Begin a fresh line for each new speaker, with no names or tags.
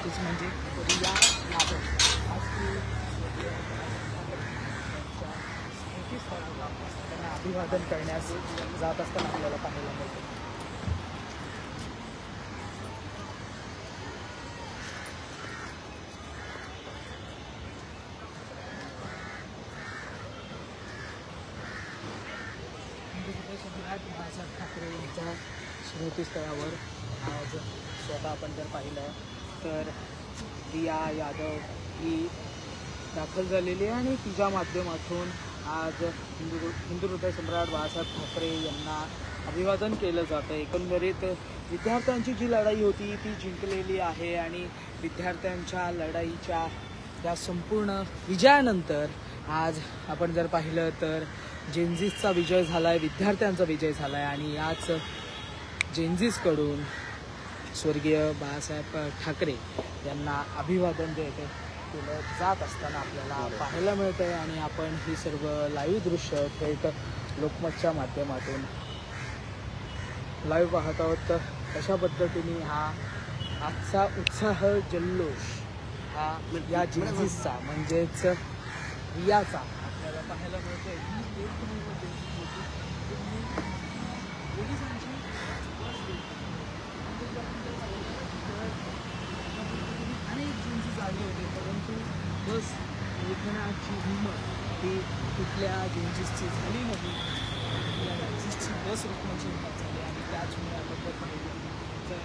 तेच म्हणजे रिया यादव त्यांना अभिवादन करण्यास जात असताना आपल्याला पाहायला मिळतं. सम्राट बाळासाहेब ठाकरे यांच्या स्मृतीस्थळावर आज स्वतः आपण जर पाहिलं तर रिया यादव ही दाखल झालेली आहे आणि तिच्या माध्यमातून आज हिंदू हृदय सम्राट बाळासाहेब ठाकरे यांना अभिवादन केलं जातं. एकंदरीत विद्यार्थ्यांची जी लढाई होती ती जिंकलेली आहे आणि विद्यार्थ्यांच्या लढाईच्या या संपूर्ण विजयानंतर आज आपण जर पाहिलं तर जेनझीसचा विजय झाला आहे, विद्यार्थ्यांचा विजय झाला आहे आणि याच जेनझीसकडून स्वर्गीय बाळासाहेब ठाकरे यांना अभिवादन केलं जात असताना आपल्याला पाहायला मिळतं आहे आणि आपण ही सर्व लाईव्ह दृश्य थेट लोकमतच्या माध्यमातून लाईव्ह पाहत आहोत. तर अशा पद्धतीने हा आजचा उत्साह जल्लोष हा या जेनझीसचा म्हणजेच रियाचा आपल्याला पाहायला मिळतो आहे. ही एकमेव जेनझीस होती पोलिसांची अनेक जेनझीस आले होते, परंतु बस लेखनाची हिंमत ही कुठल्या जेनझीसची झाली नाही. या जेनझीसची बस रोखण्याची हिंमत झाली आणि त्याचमुळे आपण जर पाहिली तर